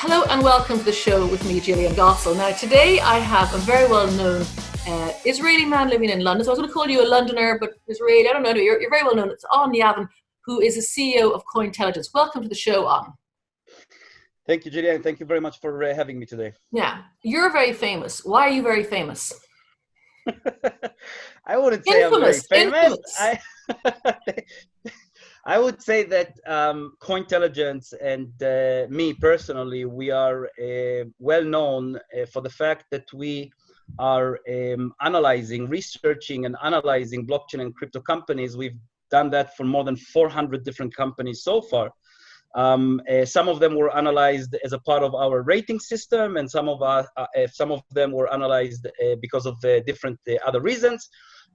Hello and welcome to the show with me, Gillian Gossel. Now, today I have a very well-known Israeli man living in London. So I was going to call you a Londoner, but Israeli, I don't know. You're very well known. It's Yavin, who is the CEO of Cointelligence. Welcome to the show, On. Thank you, Gillian. Thank you very much for having me today. Yeah, you're very famous. Why are you very famous? I wouldn't say Infamous, I'm very famous. Infamous. I would say that Cointelligence and me personally, we are well known for the fact that we are researching and analyzing blockchain and crypto companies. We've done that for more than 400 different companies so far. Some of them were analyzed as a part of our rating system, and some of them were analyzed because of different other reasons.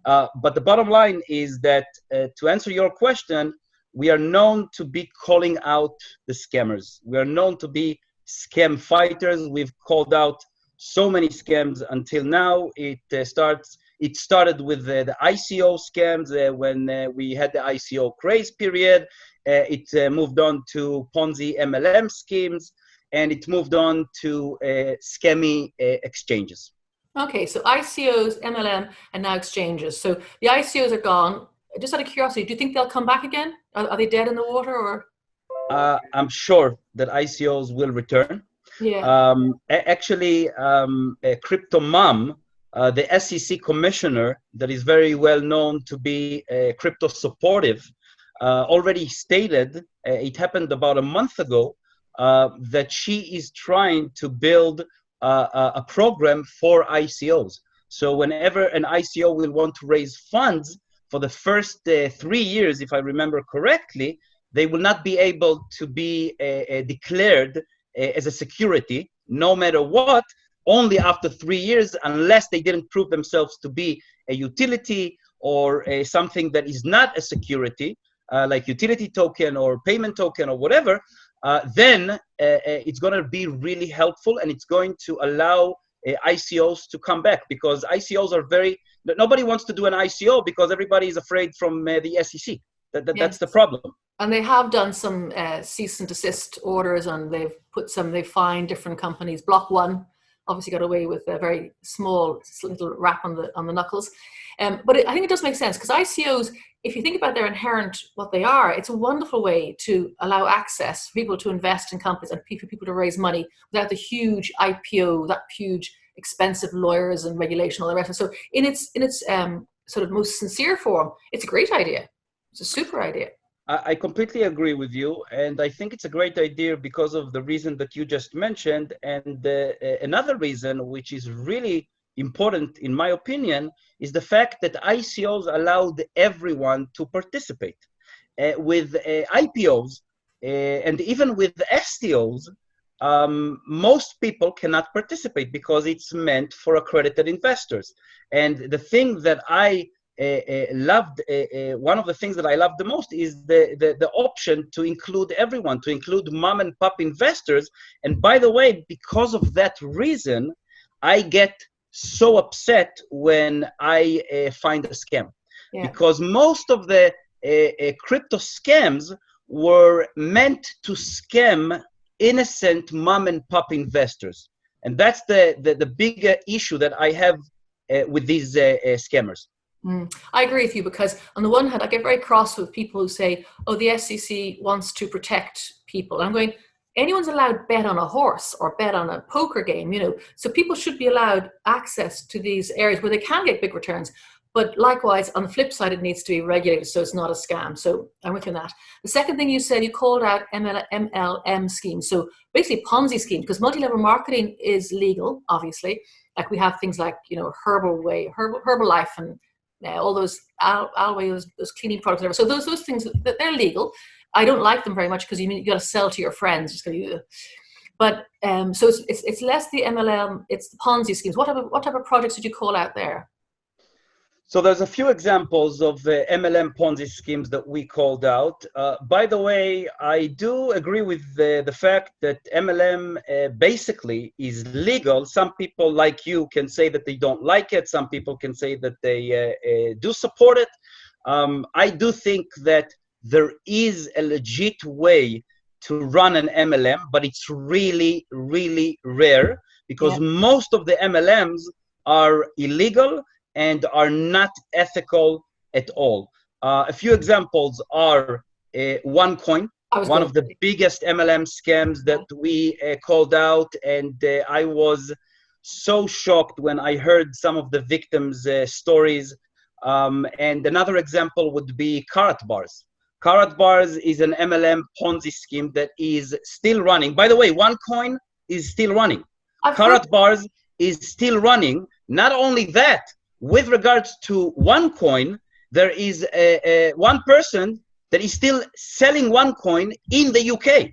But the bottom line is that to answer your question, we are known to be calling out the scammers. We are known to be scam fighters. We've called out so many scams until now. It started with the ICO scams when we had the ICO craze period. It moved on to Ponzi MLM schemes, and it moved on to scammy exchanges. Okay, so ICOs, MLM, and now exchanges. So the ICOs are gone. Just out of curiosity, do you think they'll come back again? Are they dead in the water, or? I'm sure that ICOs will return. Yeah. Actually, Crypto Mom, the SEC commissioner that is very well known to be crypto supportive, already stated, it happened about a month ago, that she is trying to build a program for ICOs. So whenever an ICO will want to raise funds for the first 3 years, if I remember correctly, they will not be able to be declared as a security, no matter what, only after 3 years, unless they didn't prove themselves to be a utility or something that is not a security, like utility token or payment token or whatever. Then it's going to be really helpful, and it's going to allow ICOs to come back, because ICOs are nobody wants to do an ICO because everybody is afraid from the SEC. That's the problem. And they have done some cease and desist orders, and they've fined different companies. Block One obviously got away with a very small little rap on the knuckles. But I think it does make sense, because ICOs, if you think about their inherent, what they are, it's a wonderful way to allow access for people to invest in companies and for people to raise money without the huge IPO, that huge expensive lawyers and regulation, all the rest. So in its sort of most sincere form, it's a great idea. It's a super idea. I completely agree with you, and I think it's a great idea because of the reason that you just mentioned. And another reason, which is really important in my opinion, is the fact that ICOs allowed everyone to participate. With IPOs and even with STOs, most people cannot participate because it's meant for accredited investors. And the thing that I loved, one of the things that I loved the most is the option to include everyone, to include mom and pop investors. And by the way, because of that reason, I get so upset when I find a scam, because most of the crypto scams were meant to scam innocent mom and pop investors. And that's the bigger issue that I have with these scammers. I agree with you, because on the one hand, I get very cross with people who say, oh, the SEC wants to protect people. I'm going, anyone's allowed to bet on a horse or bet on a poker game, so people should be allowed access to these areas where they can get big returns. But likewise, on the flip side, it needs to be regulated so it's not a scam. So I'm with you on that. The second thing you said, you called out MLM schemes. So basically Ponzi schemes, because multi-level marketing is legal, obviously. Like we have things like, Herbalife and all those Alway, those cleaning products, whatever. So those things, they're legal. I don't like them very much, because you got to sell to your friends. But so it's less the MLM, it's the Ponzi schemes. What type of projects did you call out there? So there's a few examples of MLM Ponzi schemes that we called out. By the way, I do agree with the fact that MLM basically is legal. Some people like you can say that they don't like it. Some people can say that they do support it. I do think that there is a legit way to run an MLM, but it's really, really rare because most of the MLMs are illegal and are not ethical at all. A few examples are OneCoin, one of the biggest MLM scams that we called out, and I was so shocked when I heard some of the victims' stories. And another example would be Karat Bars. Karat Bars is an MLM Ponzi scheme that is still running. By the way, OneCoin is still running. Karat Bars is still running. Not only that, with regards to OneCoin, there is one person that is still selling OneCoin in the UK.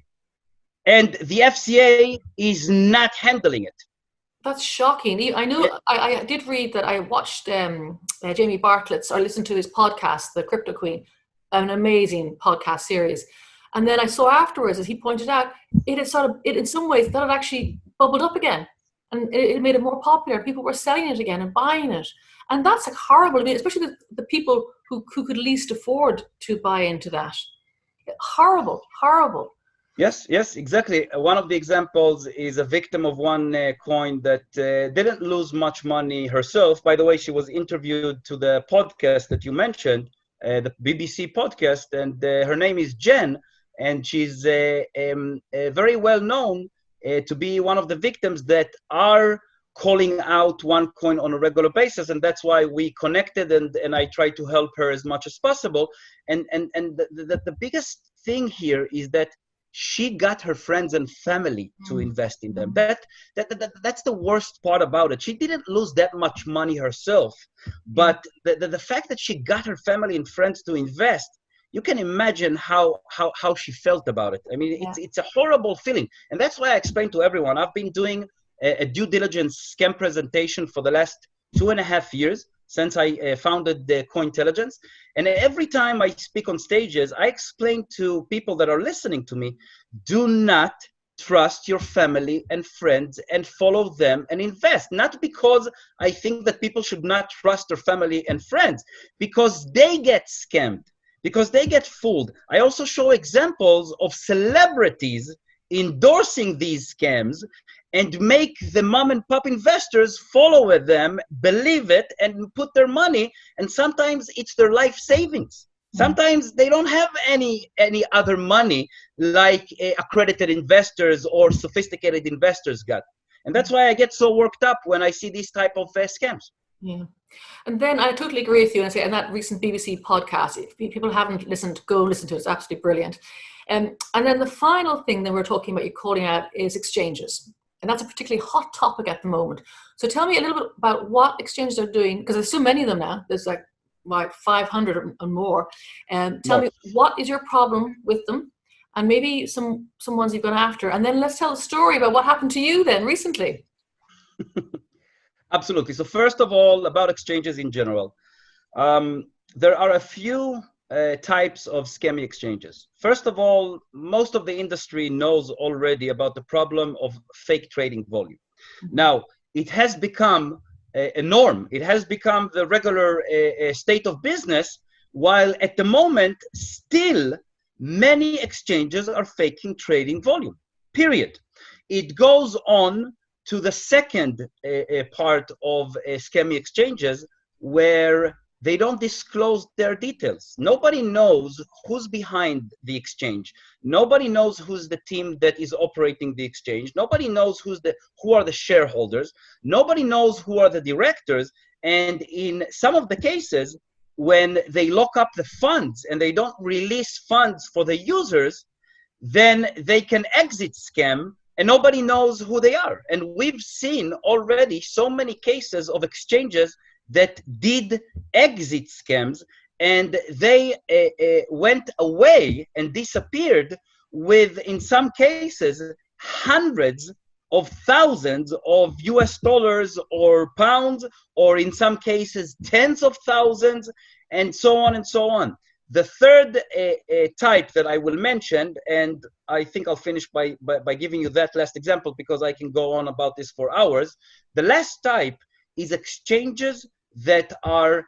And the FCA is not handling it. That's shocking. I know. I did read that. I watched Jamie Bartlett's, or listened to his podcast, The Crypto Queen, an amazing podcast series. And then I saw afterwards, as he pointed out, it had sort of, in some ways, that had actually bubbled up again, and it made it more popular. People were selling it again and buying it, and that's like horrible. I mean, especially the people who could least afford to buy into that. Horrible, horrible. Yes, exactly. One of the examples is a victim of OneCoin that didn't lose much money herself. By the way, she was interviewed to the podcast that you mentioned, the BBC podcast, and her name is Jen, and she's very well known to be one of the victims that are calling out OneCoin on a regular basis, and that's why we connected, and I tried to help her as much as possible. And the biggest thing here is that she got her friends and family to invest in them. That's the worst part about it. She didn't lose that much money herself, but the fact that she got her family and friends to invest, you can imagine how she felt about it. I mean, it's a horrible feeling. And that's why I explained to everyone, I've been doing a due diligence scam presentation for the last 2.5 years, since I founded the Cointelligence. And every time I speak on stages, I explain to people that are listening to me, do not trust your family and friends and follow them and invest. Not because I think that people should not trust their family and friends, because they get scammed, because they get fooled. I also show examples of celebrities endorsing these scams and make the mom and pop investors follow them, believe it, and put their money. And sometimes it's their life savings. Sometimes they don't have any other money like accredited investors or sophisticated investors got. And that's why I get so worked up when I see these type of scams. Yeah. And then I totally agree with you. And I say, and that recent BBC podcast, if people haven't listened, go listen to it. It's absolutely brilliant. And then the final thing that we're talking about, you calling out, is exchanges. And that's a particularly hot topic at the moment. So tell me a little bit about what exchanges are doing, because there's so many of them now. There's like 500 and more. Tell me, what is your problem with them? And maybe some ones you've gone after. And then let's tell a story about what happened to you then recently. Absolutely. So first of all, about exchanges in general. There are a few types of scammy exchanges. First of all, most of the industry knows already about the problem of fake trading volume. Now, it has become a norm. It has become the regular state of business, while at the moment, still many exchanges are faking trading volume, period. It goes on to the second part of scammy exchanges, where they don't disclose their details. Nobody knows who's behind the exchange. Nobody knows who's the team that is operating the exchange. Nobody knows who are the shareholders. Nobody knows who are the directors. And in some of the cases, when they lock up the funds and they don't release funds for the users, then they can exit scam and nobody knows who they are. And we've seen already so many cases of exchanges that did exit scams, and they went away and disappeared with, in some cases, hundreds of thousands of US dollars or pounds, or in some cases, tens of thousands, and so on and so on. The third type that I will mention, and I think I'll finish by giving you that last example because I can go on about this for hours. The last type is exchanges that are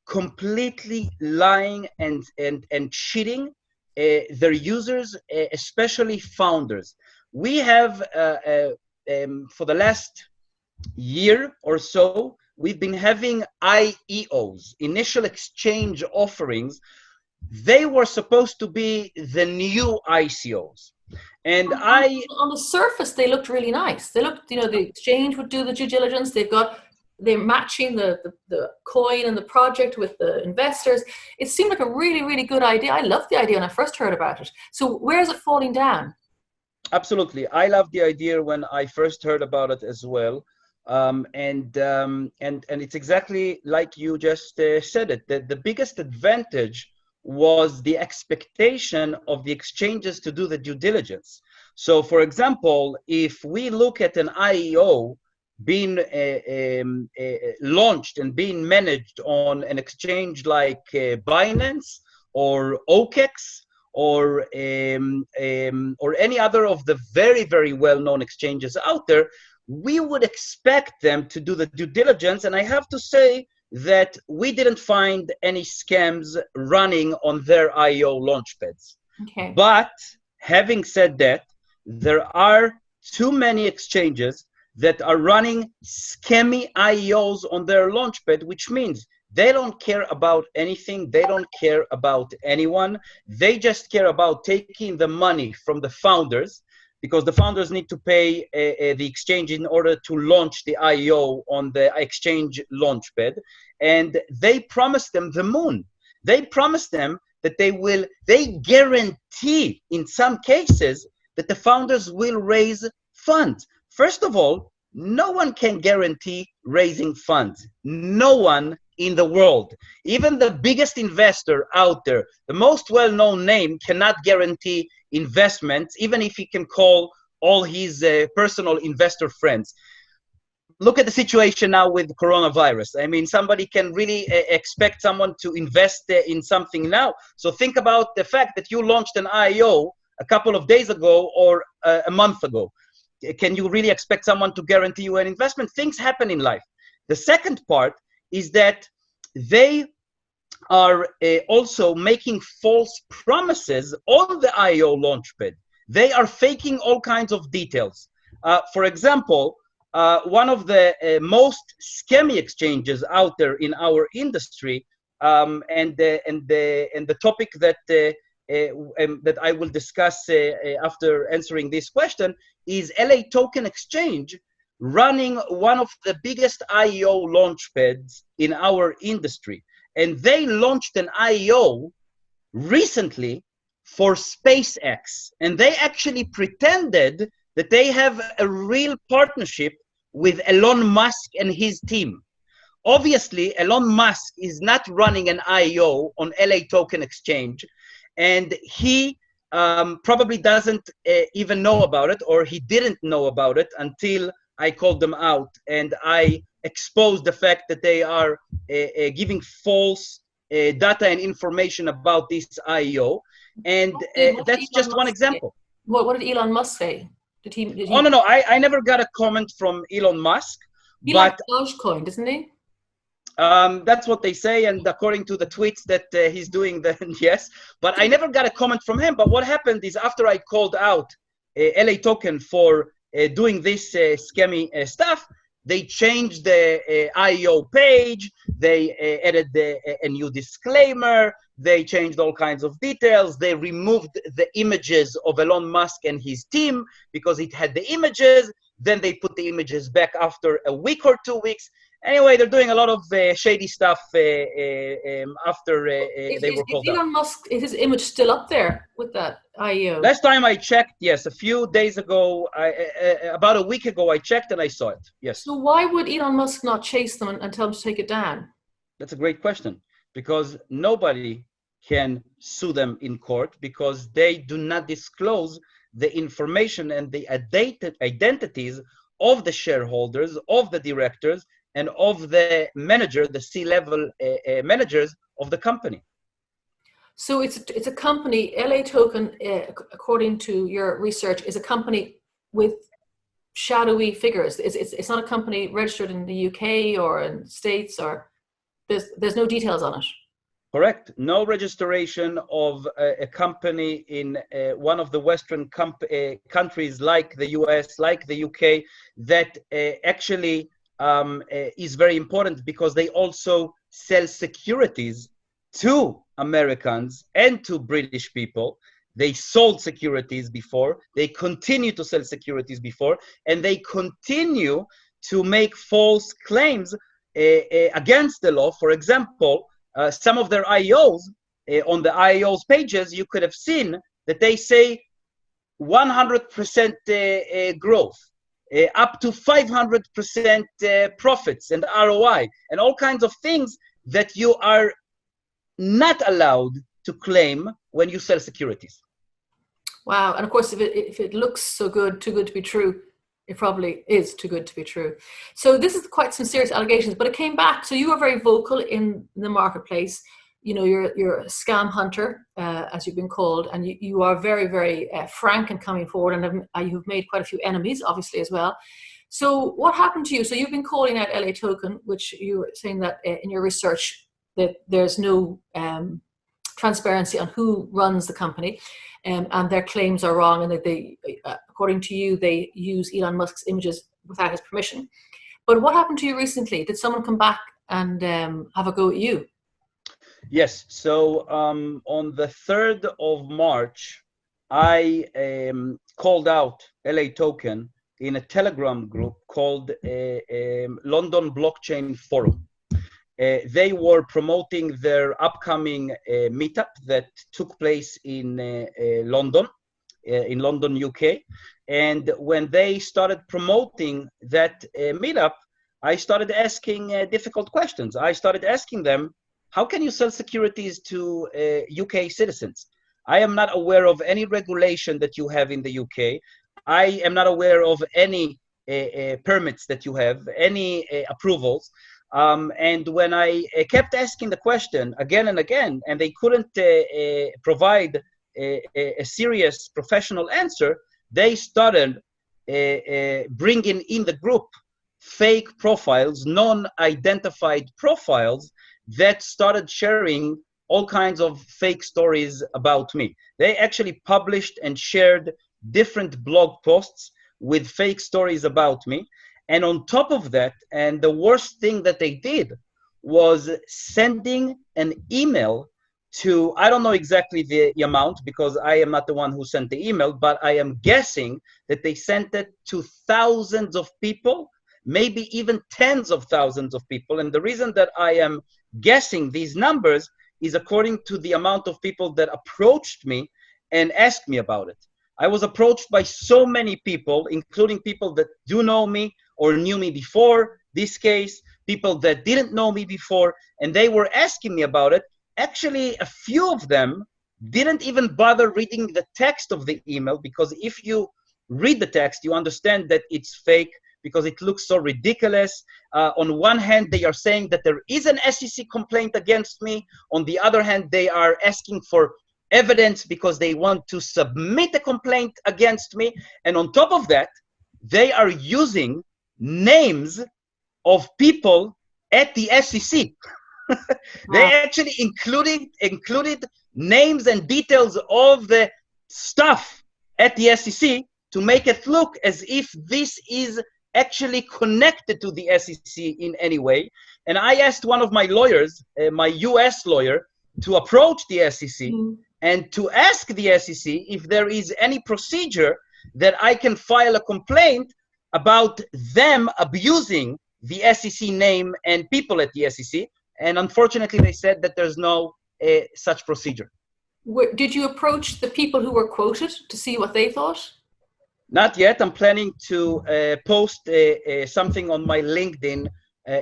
completely lying and cheating their users, especially founders. We have, for the last year or so, we've been having IEOs, initial exchange offerings. They were supposed to be the new ICOs. And on the surface, they looked really nice. They looked, you know, the exchange would do the due diligence. They're matching the coin and the project with the investors. It seemed like a really, really good idea. I loved the idea when I first heard about it. So where is it falling down? Absolutely. I loved the idea when I first heard about it as well. And it's exactly like you just said it, that the biggest advantage was the expectation of the exchanges to do the due diligence. So for example, if we look at an IEO being launched and being managed on an exchange like Binance or OKEX, or any other of the very, very well-known exchanges out there, we would expect them to do the due diligence. And I have to say that we didn't find any scams running on their IEO launchpads. Okay. But having said that, there are too many exchanges that are running scammy IEOs on their launchpad, which means they don't care about anything. They don't care about anyone. They just care about taking the money from the founders, because the founders need to pay the exchange in order to launch the IEO on the exchange launchpad. And they promise them the moon. They promise them that they guarantee in some cases that the founders will raise funds. First of all, no one can guarantee raising funds. No one in the world. Even the biggest investor out there, the most well-known name, cannot guarantee investments, even if he can call all his personal investor friends. Look at the situation now with coronavirus. I mean, somebody can really expect someone to invest in something now. So think about the fact that you launched an IEO a couple of days ago or a month ago. Can you really expect someone to guarantee you an investment? Things happen in life. The second part is that they are also making false promises on the IEO launchpad. They are faking all kinds of details. For example, one of the most scammy exchanges out there in our industry, and the topic that that I will discuss after answering this question, is LA Token Exchange, running one of the biggest IEO launchpads in our industry. And they launched an IEO recently for SpaceX. And they actually pretended that they have a real partnership with Elon Musk and his team. Obviously, Elon Musk is not running an IEO on LA Token Exchange, and he probably doesn't even know about it, or he didn't know about it until I called them out and I exposed the fact that they are giving false data and information about this IEO. And that's just one example. What did Elon Musk say? Did he... Oh, no, I never got a comment from Elon Musk. He likes Dogecoin, doesn't he? That's what they say, and according to the tweets that he's doing, then yes. But I never got a comment from him. But what happened is, after I called out LA Token for doing this scammy stuff, they changed the IEO page. They added a new disclaimer. They changed all kinds of details. They removed the images of Elon Musk and his team because it had the images. Then they put the images back after a week or 2 weeks. Anyway, they're doing a lot of shady stuff after they were called out. Elon Musk, is his image still up there with that IEO? Last time I checked, yes. A few days ago, about a week ago, I checked and I saw it, yes. So why would Elon Musk not chase them and tell them to take it down? That's a great question, because nobody can sue them in court because they do not disclose the information and the identities of the shareholders, of the directors, and of the manager, the C-level managers of the company. So it's a company, LA Token, according to your research, is a company with shadowy figures. It's not a company registered in the UK or in the States, or there's no details on it. Correct. No registration of a company in one of the Western countries like the US, like the UK, that actually is very important because they also sell securities to Americans and to British people. They sold securities before, they continue to sell securities before, and they continue to make false claims against the law. For example, some of their IEOs, on the IEOs pages, you could have seen that they say 100% growth, up to 500% profits and ROI, and all kinds of things that you are not allowed to claim when you sell securities. Wow. And of course, if it looks so good, too good to be true, it probably is too good to be true. So this is quite some serious allegations, but it came back. So you were very vocal in the marketplace. You know, you're a scam hunter, as you've been called, and you are very, very frank in coming forward, and you've made quite a few enemies, obviously, as well. So what happened to you? So you've been calling out LA Token, which you were saying that in your research that there's no transparency on who runs the company, and their claims are wrong, and that they, according to you, they use Elon Musk's images without his permission. But what happened to you recently? Did someone come back and have a go at you? Yes. So on the 3rd of March, I called out LA Token in a Telegram group called London Blockchain Forum. They were promoting their upcoming meetup that took place in London, UK. And when they started promoting that meetup, I started asking difficult questions. I started asking them, how can you sell securities to UK citizens? I am not aware of any regulation that you have in the UK. I am not aware of any permits that you have, any approvals. And when I kept asking the question again and again, and they couldn't provide a serious professional answer, they started bringing in the group fake profiles, non-identified profiles that started sharing all kinds of fake stories about me. They actually published and shared different blog posts with fake stories about me. And on top of that, and the worst thing that they did was sending an email to, I don't know exactly the amount because I am not the one who sent the email, but I am guessing that they sent it to thousands of people, maybe even tens of thousands of people. And the reason that I am guessing these numbers is according to the amount of people that approached me and asked me about it. I was approached by so many people, including people that do know me or knew me before this case, people that didn't know me before, and they were asking me about it. Actually, a few of them didn't even bother reading the text of the email, because if you read the text, you understand that it's fake because it looks so ridiculous. On one hand, they are saying that there is an SEC complaint against me. On the other hand, they are asking for evidence because they want to submit a complaint against me. And on top of that, they are using names of people at the SEC. They actually included names and details of the stuff at the SEC to make it look as if this is actually connected to the SEC in any way. And I asked one of my lawyers, my US lawyer, to approach the SEC and to ask the SEC if there is any procedure that I can file a complaint about them abusing the SEC name and people at the SEC. And unfortunately, they said that there's no such procedure. Did you approach the people who were quoted to see what they thought? Not yet. I'm planning to post something on my LinkedIn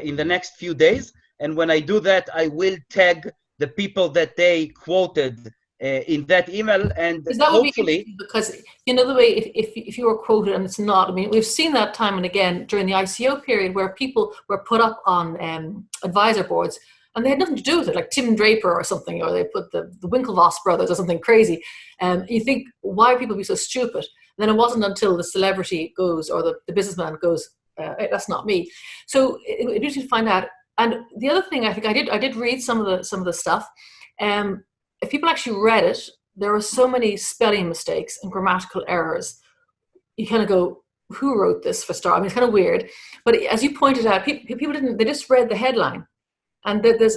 in the next few days. And when I do that, I will tag the people that they quoted in that email. And that hopefully, because you know the way if you were quoted and it's not, I mean, we've seen that time and again during the ICO period where people were put up on advisor boards and they had nothing to do with it, like Tim Draper or something, or they put the Winklevoss brothers or something crazy. You think, why would people be so stupid? And then it wasn't until the celebrity goes or the businessman goes, hey, that's not me. So it needs to find out. And the other thing, I think I did read some of the stuff. If people actually read it, there were so many spelling mistakes and grammatical errors. You kind of go, who wrote this for start? I mean, it's kind of weird. But as you pointed out, people didn't. They just read the headline, and there's.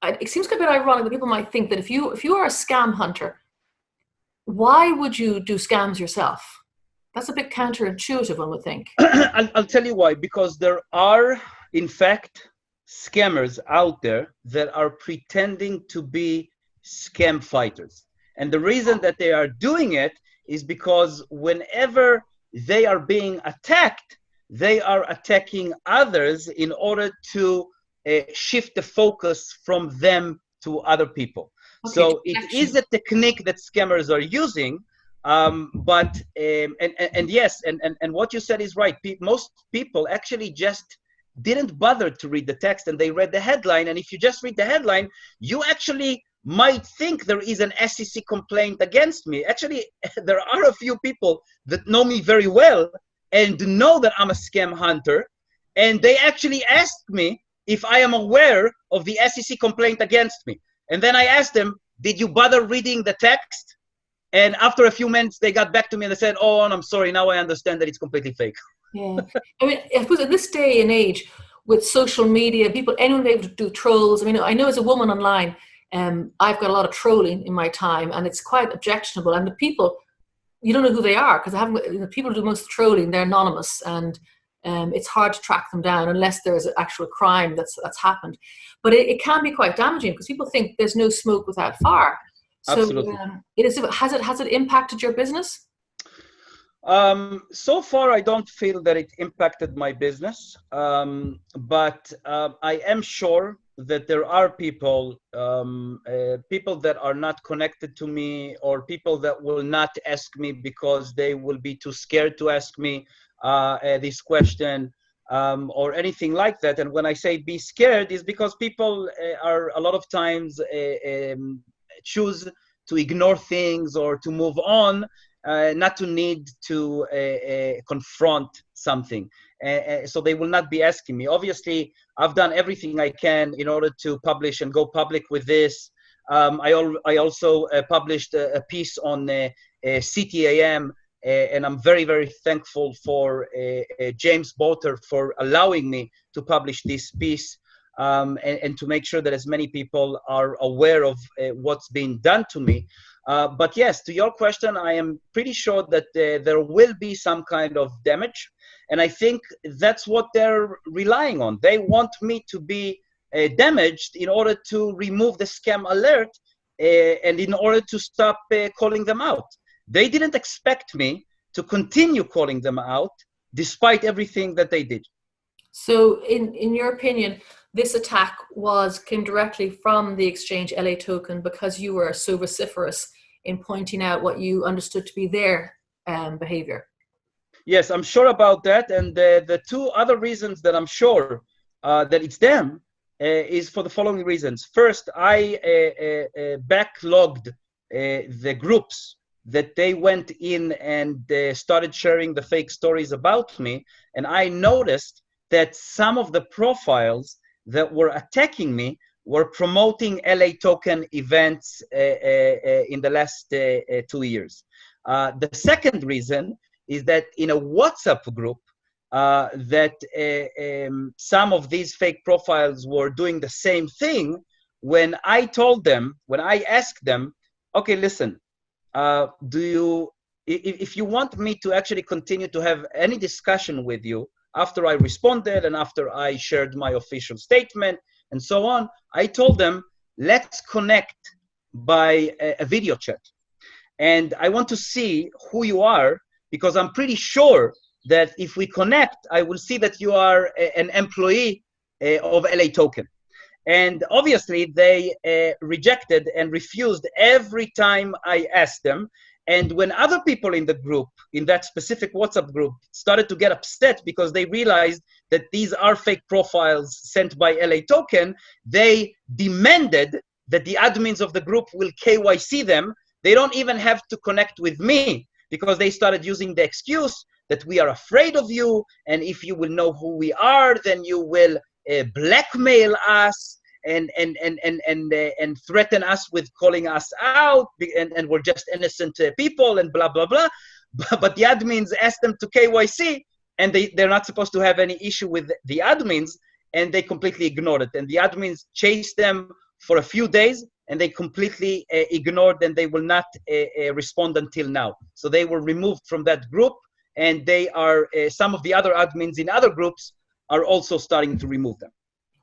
It seems a bit ironic that people might think that if you are a scam hunter, why would you do scams yourself? That's a bit counterintuitive, one would think. I'll tell you why. Because there are, in fact, scammers out there that are pretending to be scam fighters. And the reason that they are doing it is because whenever they are being attacked, they are attacking others in order to shift the focus from them to other people. Okay, so it is a technique that scammers are using. But yes, and what you said is right. Most people actually just didn't bother to read the text, and they read the headline. And if you just read the headline, you actually might think there is an SEC complaint against me. Actually, there are a few people that know me very well and know that I'm a scam hunter, and they actually asked me if I am aware of the SEC complaint against me. And then I asked them, did you bother reading the text? And after a few minutes, they got back to me and they said, oh, I'm sorry, now I understand that it's completely fake. Yeah. I mean, I suppose in this day and age, with social media, anyone able to do trolls. I mean, I know as a woman online, I've got a lot of trolling in my time, and it's quite objectionable. And the people, you don't know who they are, because the people who do most trolling, they're anonymous, and it's hard to track them down unless there's an actual crime that's happened. But it can be quite damaging, because people think there's no smoke without fire. So absolutely. Has it impacted your business? So far, I don't feel that it impacted my business, but I am sure that there are people that are not connected to me, or people that will not ask me because they will be too scared to ask me this question, or anything like that. And when I say be scared, is because people are a lot of times choose to ignore things or to move on, not to need to confront something. So they will not be asking me. Obviously, I've done everything I can in order to publish and go public with this. I also published a piece on CTAM, and I'm very, very thankful for James Botter for allowing me to publish this piece, and to make sure that as many people are aware of what's being done to me. But yes, to your question, I am pretty sure that there will be some kind of damage. And I think that's what they're relying on. They want me to be damaged in order to remove the scam alert, and in order to stop calling them out. They didn't expect me to continue calling them out despite everything that they did. So in your opinion, this attack came directly from the exchange LA Token, because you were so vociferous in pointing out what you understood to be their behavior? Yes, I'm sure about that. And the two other reasons that I'm sure that it's them is for the following reasons. First, I backlogged the groups that they went in and started sharing the fake stories about me. And I noticed that some of the profiles that were attacking me were promoting LA Token events in the last 2 years. The second reason is that in a WhatsApp group, that some of these fake profiles were doing the same thing. When I asked them, okay, listen, if you want me to actually continue to have any discussion with you after I responded and after I shared my official statement and so on, I told them, let's connect by a video chat. And I want to see who you are, because I'm pretty sure that if we connect, I will see that you are an employee of LA Token. And obviously they rejected and refused every time I asked them. And when other people in the group, in that specific WhatsApp group, started to get upset because they realized that these are fake profiles sent by LA Token, they demanded that the admins of the group will KYC them. They don't even have to connect with me, because they started using the excuse that we are afraid of you, and if you will know who we are, then you will blackmail us and threaten us with calling us out, and we're just innocent people and blah, blah, blah. But the admins asked them to KYC, and they're not supposed to have any issue with the admins, and they completely ignored it. And the admins chased them for a few days, and they completely ignored, and they will not respond until now. So they were removed from that group, and they are, some of the other admins in other groups are also starting to remove them.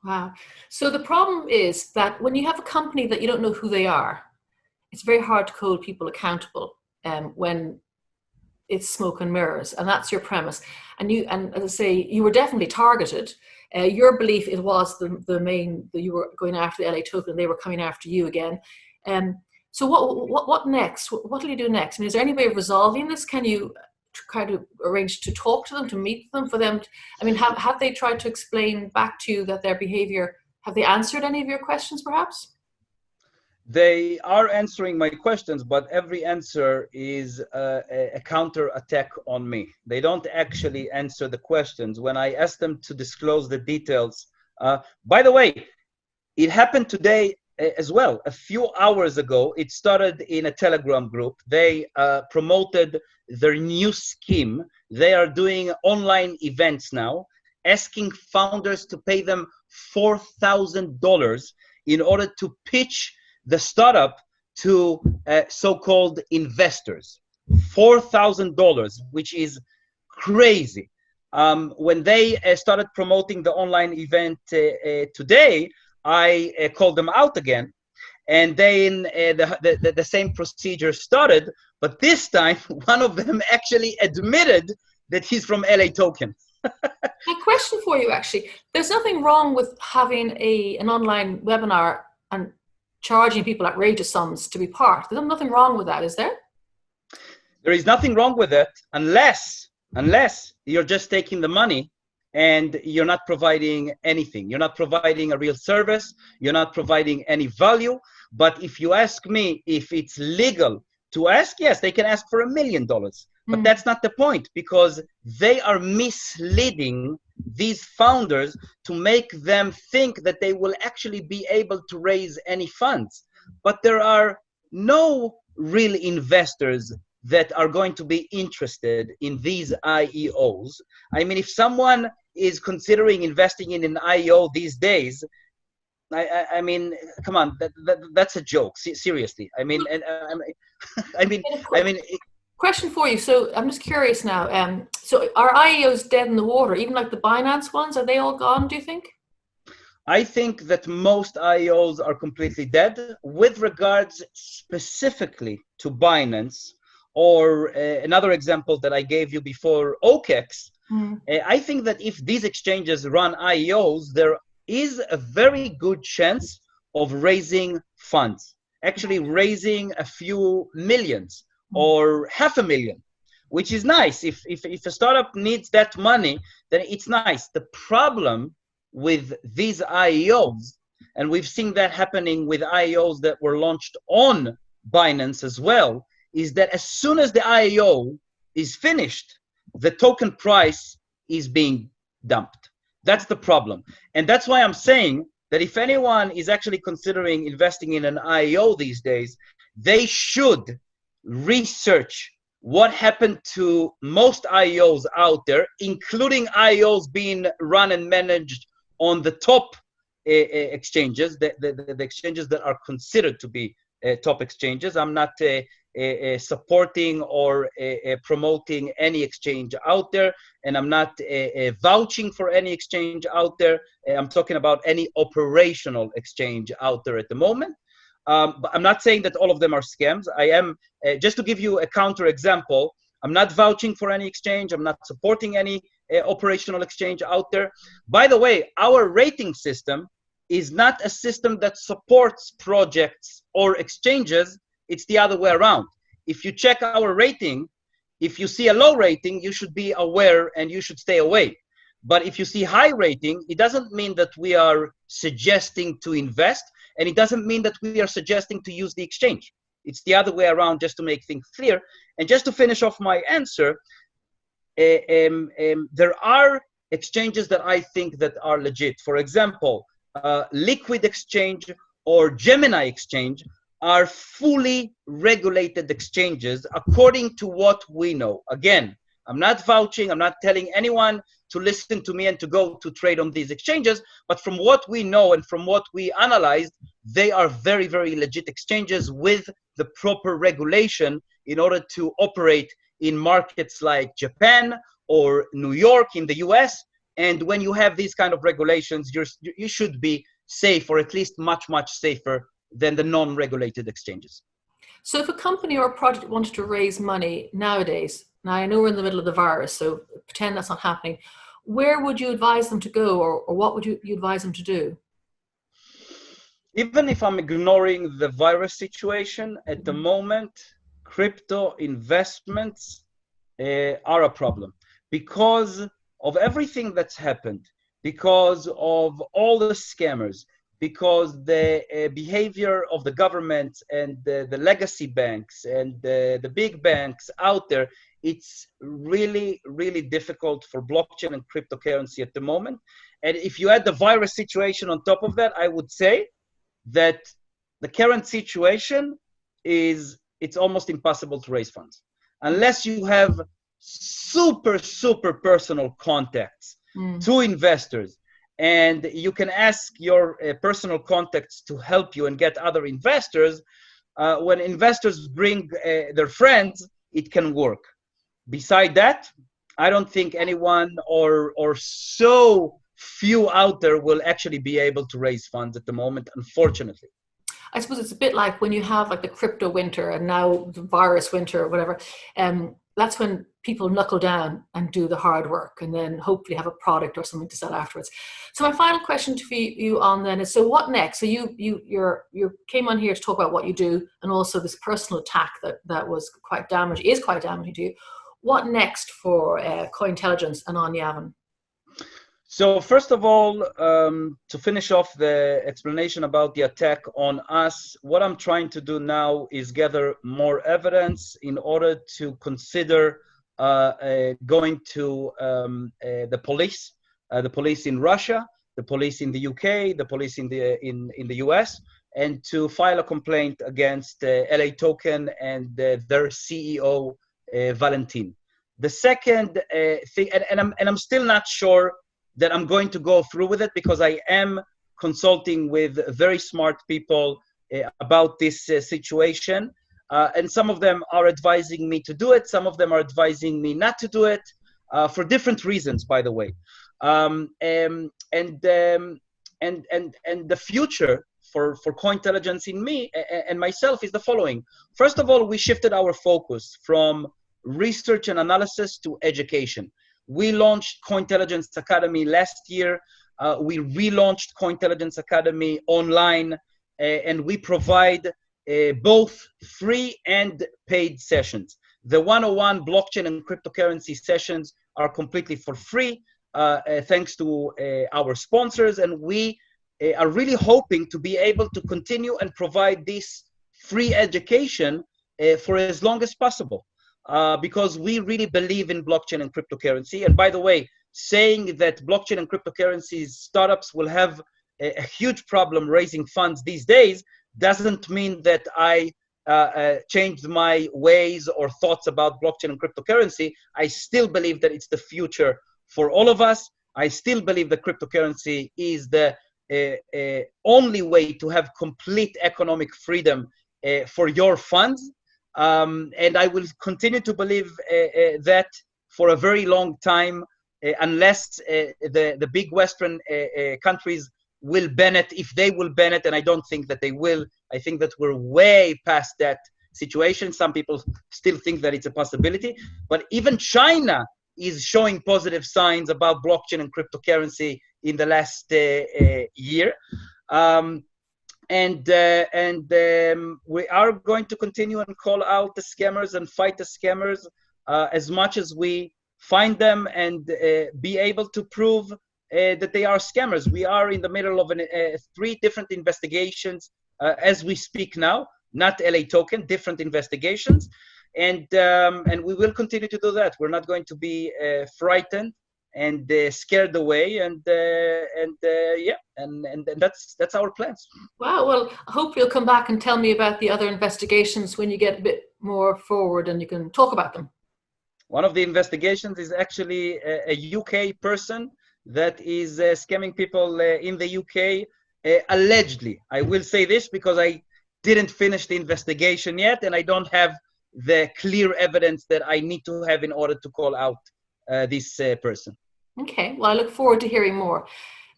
Wow. So the problem is that when you have a company that you don't know who they are, it's very hard to hold people accountable when it's smoke and mirrors, and that's your premise. And as I say, you were definitely targeted. Your belief it was the main that you were going after the LA token, they were coming after you again. So what next? What will you do next? I mean, is there any way of resolving this? Can you kind of arrange to talk to them, to meet them, for them? I mean, have they tried to explain back to you that their behavior? Have they answered any of your questions, perhaps? They are answering my questions, but every answer is a counter attack on me. They don't actually answer the questions. When I ask them to disclose the details, by the way, it happened today as well. A few hours ago, it started in a Telegram group. They promoted their new scheme. They are doing online events now, asking founders to pay them $4,000 in order to pitch the startup to so-called investors. $4,000, which is crazy. When they started promoting the online event today, I called them out again, and then the same procedure started, but this time one of them actually admitted that he's from LA Token. A question for you, actually. There's nothing wrong with having an online webinar and charging people outrageous sums to be part. There's nothing wrong with that, is there? There is nothing wrong with it unless you're just taking the money and you're not providing anything. You're not providing a real service. You're not providing any value. But if you ask me if it's legal to ask, yes, they can ask for $1 million. But that's not the point, because they are misleading these founders to make them think that they will actually be able to raise any funds. But there are no real investors that are going to be interested in these IEOs. I mean, if someone is considering investing in an IEO these days, I mean, come on, that's a joke. Seriously. I mean, Question for you. So I'm just curious now. So are IEOs dead in the water? Even like the Binance ones, are they all gone, do you think? I think that most IEOs are completely dead. With regards specifically to Binance, or another example that I gave you before, OKEX, I think that if these exchanges run IEOs, there is a very good chance of raising funds, actually raising a few millions or $500,000, which is nice. If a startup needs that money, then it's nice. The problem with these IEOs, and we've seen that happening with IEOs that were launched on Binance as well, is that as soon as the IEO is finished, the token price is being dumped. That's the problem. And that's why I'm saying that if anyone is actually considering investing in an IEO these days, they should research what happened to most IEOs out there, including IEOs being run and managed on the top exchanges, the exchanges that are considered to be top exchanges. I'm not supporting or promoting any exchange out there, and I'm not vouching for any exchange out there. I'm talking about any operational exchange out there at the moment. But I'm not saying that all of them are scams. I am, just to give you a counter example, I'm not vouching for any exchange. I'm not supporting any operational exchange out there. By the way, our rating system is not a system that supports projects or exchanges. It's the other way around. If you check our rating, if you see a low rating, you should be aware and you should stay away. But if you see high rating, it doesn't mean that we are suggesting to invest, and it doesn't mean that we are suggesting to use the exchange. It's the other way around, just to make things clear. And just to finish off my answer, there are exchanges that I think that are legit. For example, Liquid Exchange or Gemini Exchange are fully regulated exchanges according to what we know. Again, I'm not vouching, I'm not telling anyone to listen to me and to go to trade on these exchanges, but from what we know and from what we analyzed, they are very, very legit exchanges with the proper regulation in order to operate in markets like Japan or New York in the US. And when you have these kind of regulations, you should be safe, or at least much, much safer than the non-regulated exchanges. So if a company or a project wanted to raise money nowadays, now I know we're in the middle of the virus, so pretend that's not happening, where would you advise them to go, or what would you advise them to do? Even if I'm ignoring the virus situation, at the moment, crypto investments are a problem because of everything that's happened, because of all the scammers, because the behavior of the government and the legacy banks and the big banks out there, it's really, really difficult for blockchain and cryptocurrency at the moment. And if you add the virus situation on top of that, I would say that the current situation is, it's almost impossible to raise funds unless you have super, super personal contacts to investors. And you can ask your personal contacts to help you and get other investors. When investors bring their friends, it can work. Beside that, I don't think anyone or so few out there will actually be able to raise funds at the moment, unfortunately. I suppose it's a bit like when you have like the crypto winter and now the virus winter or whatever. That's when people knuckle down and do the hard work and then hopefully have a product or something to sell afterwards. So my final question to you on then is, so what next? So you came on here to talk about what you do and also this personal attack that was quite damaging, is quite damaging to you. What next for Cointelligence and on Yavin? So first of all, to finish off the explanation about the attack on us, what I'm trying to do now is gather more evidence in order to consider going to the police in Russia, the police in the UK, the police in the US, and to file a complaint against LA Token and their CEO, Valentin. The second thing, and I'm still not sure that I'm going to go through with it because I am consulting with very smart people about this situation. And some of them are advising me to do it. Some of them are advising me not to do it for different reasons, by the way. And the future for Cointelligence in me and myself is the following. First of all, we shifted our focus from research and analysis to education. We launched Cointelligence Academy last year. We relaunched Cointelligence Academy online, and we provide both free and paid sessions. The 101 blockchain and cryptocurrency sessions are completely for free, thanks to our sponsors, and we are really hoping to be able to continue and provide this free education for as long as possible. Because we really believe in blockchain and cryptocurrency. And by the way, saying that blockchain and cryptocurrencies startups will have a huge problem raising funds these days doesn't mean that I changed my ways or thoughts about blockchain and cryptocurrency. I still believe that it's the future for all of us. I still believe that cryptocurrency is the only way to have complete economic freedom for your funds. And I will continue to believe that for a very long time, unless the big Western countries will ban it, if they will ban it, and I don't think that they will. I think that we're way past that situation. Some people still think that it's a possibility, but even China is showing positive signs about blockchain and cryptocurrency in the last year. We are going to continue and call out the scammers and fight the scammers as much as we find them and be able to prove that they are scammers. We are in the middle of 3 different investigations as we speak now, not LA Token, different investigations. And we will continue to do that. We're not going to be frightened. and scared away, and that's our plans. Wow. Well, I hope you'll come back and tell me about the other investigations when you get a bit more forward and you can talk about them. One of the investigations is actually a UK person that is scamming people in the UK, allegedly. I will say this because I didn't finish the investigation yet, and I don't have the clear evidence that I need to have in order to call out this person. Okay, well, I look forward to hearing more.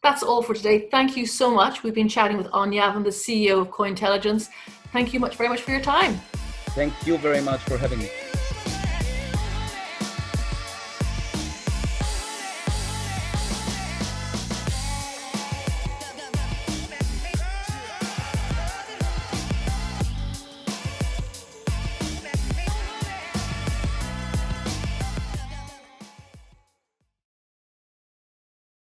That's all for today. Thank you so much. We've been chatting with Yavin, the CEO of Cointelligence. Thank you very much for your time. Thank you very much for having me.